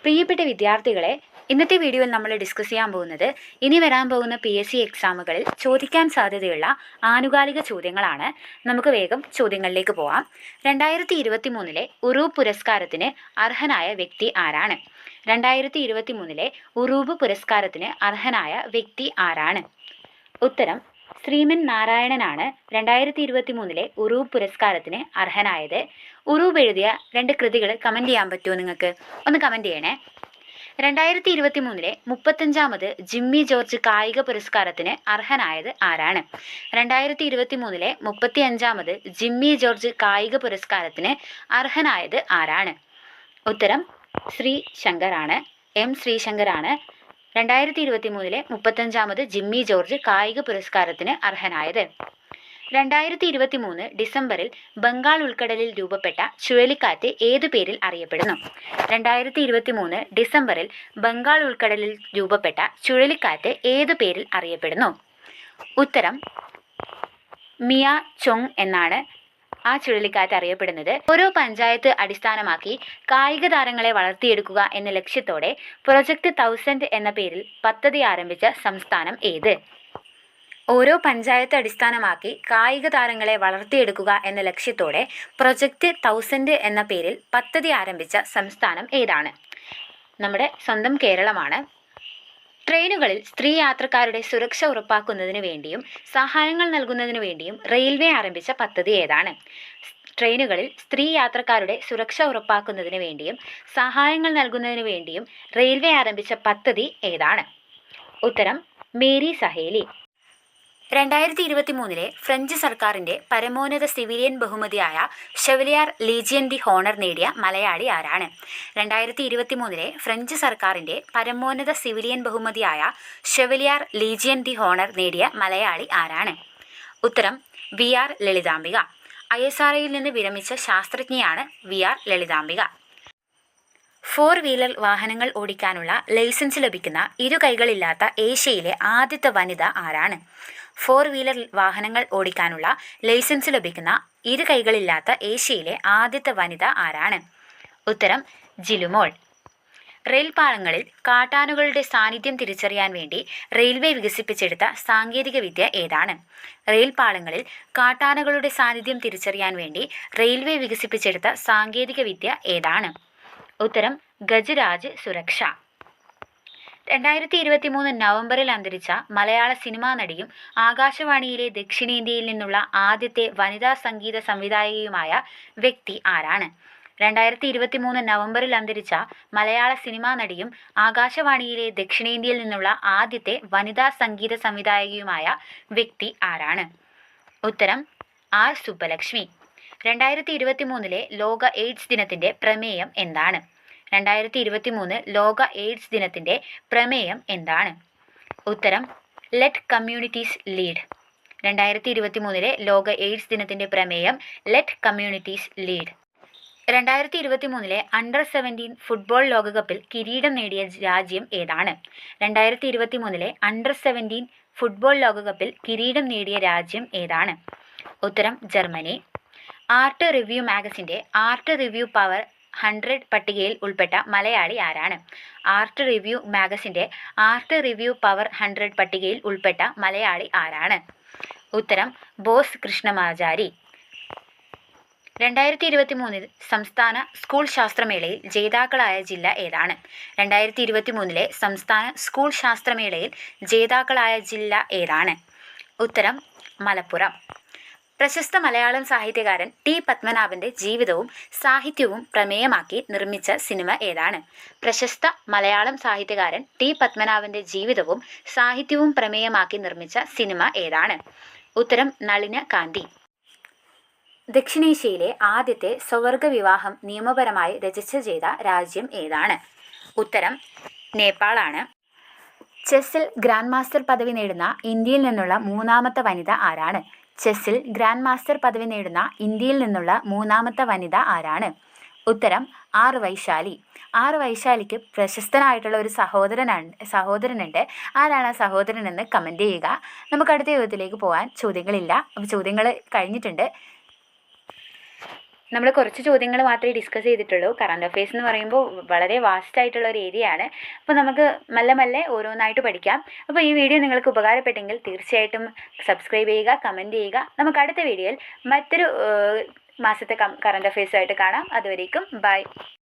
പ്രിയപ്പെട്ട വിദ്യാർത്ഥികളെ, ഇന്നത്തെ വീഡിയോയിൽ നമ്മൾ ഡിസ്കസ് ചെയ്യാൻ പോകുന്നത് ഇനി വരാൻ പോകുന്ന PSC എക്സാമുകളിൽ ചോദിക്കാൻ സാധ്യതയുള്ള ആനുകാലിക ചോദ്യങ്ങളാണ്. നമുക്ക് വേഗം ചോദ്യങ്ങളിലേക്ക് പോവാം. 2023 ഉറൂബ് പുരസ്കാരത്തിന് അർഹനായ വ്യക്തി ആരാണ്? 2023 ഉറൂബ് പുരസ്കാരത്തിന് അർഹനായ വ്യക്തി ആരാണ്? ഉത്തരം ശ്രീമൻ നാരായണനാണ് 2023 ഉറൂബ് പുരസ്കാരത്തിന് അർഹനായത്. ഉറൂബ് എഴുതിയ 2 കൃതികൾ കമൻറ്റ് ചെയ്യാൻ പറ്റുമോ നിങ്ങൾക്ക്? ഒന്ന് കമൻറ്റ് ചെയ്യണേ. 2023 35ാമത് ജിമ്മി ജോർജ് കായിക പുരസ്കാരത്തിന് അർഹനായത് ആരാണ്? 2023 35ാമത് ജിമ്മി ജോർജ് കായിക പുരസ്കാരത്തിന് അർഹനായത് ആരാണ്? ഉത്തരം ശ്രീശങ്കറാണ്. M ശ്രീശങ്കറാണ് 2023 35ാമത് ജിമ്മി ജോർജ് കായിക പുരസ്കാരത്തിന് അർഹനായത്. 2023 ഡിസംബറിൽ ബംഗാൾ ഉൾക്കടലിൽ രൂപപ്പെട്ട ചുഴലിക്കാറ്റ് ഏതു പേരിൽ അറിയപ്പെടുന്നു? 2023 ഡിസംബറിൽ ബംഗാൾ ഉൾക്കടലിൽ രൂപപ്പെട്ട ചുഴലിക്കാറ്റ് ഏതു പേരിൽ അറിയപ്പെടുന്നു? ഉത്തരം മിയ ചൊങ് എന്നാണ് ആ ചുഴലിക്കാറ്റ് അറിയപ്പെടുന്നത്. ഓരോ പഞ്ചായത്ത് അടിസ്ഥാനമാക്കി കായിക താരങ്ങളെ വളർത്തിയെടുക്കുക എന്ന ലക്ഷ്യത്തോടെ പ്രൊജക്ട് 1000 എന്ന പേരിൽ പദ്ധതി ആരംഭിച്ച സംസ്ഥാനം ഏത്? ഓരോ പഞ്ചായത്ത് അടിസ്ഥാനമാക്കി കായിക താരങ്ങളെ വളർത്തിയെടുക്കുക എന്ന ലക്ഷ്യത്തോടെ പ്രൊജക്ട് 1000 എന്ന പേരിൽ പദ്ധതി ആരംഭിച്ച സംസ്ഥാനം ഏതാണ്? നമ്മുടെ സ്വന്തം കേരളമാണ്. ട്രെയിനുകളിൽ സ്ത്രീ യാത്രക്കാരുടെ സുരക്ഷ ഉറപ്പാക്കുന്നതിന് വേണ്ടിയും സഹായങ്ങൾ നൽകുന്നതിനു വേണ്ടിയും റെയിൽവേ ആരംഭിച്ച പദ്ധതി ഏതാണ്? ട്രെയിനുകളിൽ സ്ത്രീ യാത്രക്കാരുടെ സുരക്ഷ ഉറപ്പാക്കുന്നതിന് വേണ്ടിയും സഹായങ്ങൾ നൽകുന്നതിന് വേണ്ടിയും റെയിൽവേ ആരംഭിച്ച പദ്ധതി ഏതാണ്? ഉത്തരം മേരി സഹേലി. 2023 ഫ്രഞ്ച് സർക്കാരിന്റെ പരമോന്നത സിവിലിയൻ ബഹുമതിയായ ഷെവലിയർ ലീജിയൻ ഡി ഹോണർ നേടിയ മലയാളി ആരാണ്? 2023 ഫ്രഞ്ച് സർക്കാരിന്റെ പരമോന്നത സിവിലിയൻ ബഹുമതിയായ ഷെവലിയർ ലീജിയൻ ഡി ഹോണർ നേടിയ മലയാളി ആരാണ്? ഉത്തരം VR ലളിതാംബിക. ISROയിൽ നിന്ന് വിരമിച്ച ശാസ്ത്രജ്ഞയാണ് VR ലളിതാംബിക. 4 വീലർ വാഹനങ്ങൾ ഓടിക്കാനുള്ള ലൈസൻസ് ലഭിക്കുന്ന ഇരു കൈകളില്ലാത്ത ഏഷ്യയിലെ ആദ്യത്തെ വനിത ആരാണ്? 4 വീലർ വാഹനങ്ങൾ ഓടിക്കാനുള്ള ലൈസൻസ് ലഭിക്കുന്ന ഇരു കൈകളില്ലാത്ത ഏഷ്യയിലെ ആദ്യത്തെ വനിത ആരാണ്? ഉത്തരം ജിലുമോൾ. റെയിൽപാളങ്ങളിൽ കാട്ടാനകളുടെ സാന്നിധ്യം തിരിച്ചറിയാൻ വേണ്ടി റെയിൽവേ വികസിപ്പിച്ചെടുത്ത സാങ്കേതിക വിദ്യ ഏതാണ്? റെയിൽപാളങ്ങളിൽ കാട്ടാനകളുടെ സാന്നിധ്യം തിരിച്ചറിയാൻ വേണ്ടി റെയിൽവേ വികസിപ്പിച്ചെടുത്ത സാങ്കേതിക വിദ്യ ഏതാണ്? ഉത്തരം ഗജരാജ് സുരക്ഷ. 2023 നവംബറിൽ അന്തരിച്ച മലയാള സിനിമാ നടിയും ആകാശവാണിയിലെ ദക്ഷിണേന്ത്യയിൽ നിന്നുള്ള ആദ്യത്തെ വനിതാ സംഗീത സംവിധായകയുമായ വ്യക്തി ആരാണ്? 2023 നവംബറിൽ അന്തരിച്ച മലയാള സിനിമാ നടിയും ആകാശവാണിയിലെ ദക്ഷിണേന്ത്യയിൽ നിന്നുള്ള ആദ്യത്തെ വനിതാ സംഗീത സംവിധായകയുമായ വ്യക്തി ആരാണ്? ഉത്തരം R സുബ്ബലക്ഷ്മി. 2023 ലോക എയ്ഡ്സ് ദിനത്തിന്റെ പ്രമേയം എന്താണ്? 2023 ലോക എയ്ഡ്സ് ദിനത്തിന്റെ പ്രമേയം എന്താണ്? ഉത്തരം ലെറ്റ് കമ്മ്യൂണിറ്റീസ് ലീഡ്. 2023 ലോക എയ്ഡ്സ് ദിനത്തിന്റെ പ്രമേയം let communities lead. 2023 under 17 football ലോകകപ്പിൽ കിരീടം നേടിയ രാജ്യം ഏതാണ്? 2023 അണ്ടർ 17 ഫുട്ബോൾ ലോകകപ്പിൽ കിരീടം നേടിയ രാജ്യം ഏതാണ്? ഉത്തരം ജർമ്മനി. ആർട്ട് റിവ്യൂ മാഗസിന്റെ ആർട്ട് റിവ്യൂ പവർ 100 പട്ടികയിൽ ഉൾപ്പെട്ട മലയാളി ആരാണ്? ആർട്ട് റിവ്യൂ മാഗസിന്റെ ആർട്ട് റിവ്യൂ പവർ 100 പട്ടികയിൽ ഉൾപ്പെട്ട മലയാളി ആരാണ്? ഉത്തരം ബോസ് കൃഷ്ണമാചാരി. 2023 സംസ്ഥാന സ്കൂൾ ശാസ്ത്രമേളയിൽ ജേതാക്കളായ ജില്ല ഏതാണ്? 2023 സംസ്ഥാന സ്കൂൾ ശാസ്ത്രമേളയിൽ ജേതാക്കളായ ജില്ല ഏതാണ്? ഉത്തരം മലപ്പുറം. പ്രശസ്ത മലയാളം സാഹിത്യകാരൻ T പത്മനാഭന്റെ ജീവിതവും സാഹിത്യവും പ്രമേയമാക്കി നിർമ്മിച്ച സിനിമ ഏതാണ്? പ്രശസ്ത മലയാളം സാഹിത്യകാരൻ T പത്മനാഭന്റെ ജീവിതവും സാഹിത്യവും പ്രമേയമാക്കി നിർമ്മിച്ച സിനിമ ഏതാണ്? ഉത്തരം നളിന കാന്തി. ദക്ഷിണേഷ്യയിലെ ആദ്യത്തെ സ്വവർഗ വിവാഹം നിയമപരമായി രജിസ്റ്റർ ചെയ്ത രാജ്യം ഏതാണ്? ഉത്തരം നേപ്പാളാണ്. ചെസ്സിൽ ഗ്രാൻഡ് മാസ്റ്റർ പദവി നേടുന്ന ഇന്ത്യയിൽ നിന്നുള്ള 3ാമത്തെ വനിത ആരാണ്? ചെസ്സിൽ ഗ്രാൻഡ് മാസ്റ്റർ പദവി നേടുന്ന ഇന്ത്യയിൽ നിന്നുള്ള 3ാമത്തെ വനിത ആരാണ്? ഉത്തരം R വൈശാലി. R വൈശാലിക്ക് പ്രശസ്തനായിട്ടുള്ള ഒരു സഹോദരനുണ്ട്. ആരാണ് ആ സഹോദരൻ എന്ന് കമൻറ്റ് ചെയ്യുക. നമുക്ക് അടുത്ത യുഗത്തിലേക്ക് പോകാൻ ചോദ്യങ്ങളില്ല. അപ്പോൾ ചോദ്യങ്ങൾ കഴിഞ്ഞിട്ടുണ്ട്. നമ്മൾ കുറച്ച് ചോദ്യങ്ങൾ മാത്രമേ ഡിസ്കസ് ചെയ്തിട്ടുള്ളൂ. കറണ്ട് അഫയേഴ്സ് എന്ന് പറയുമ്പോൾ വളരെ വാസ്റ്റ് ആയിട്ടുള്ള ഒരു ഏരിയ ആണ്. അപ്പോൾ നമുക്ക് മെല്ലെ മെല്ലെ ഓരോന്നായിട്ട് പഠിക്കാം. അപ്പോൾ ഈ വീഡിയോ നിങ്ങൾക്ക് ഉപകാരപ്പെട്ടെങ്കിൽ തീർച്ചയായിട്ടും സബ്സ്ക്രൈബ് ചെയ്യുക, കമൻറ്റ് ചെയ്യുക. നമുക്ക് അടുത്ത വീഡിയോയിൽ മറ്റൊരു മാസത്തെ കറണ്ട് അഫയേഴ്സുമായിട്ട് കാണാം. അതുവരേക്കും ബൈ.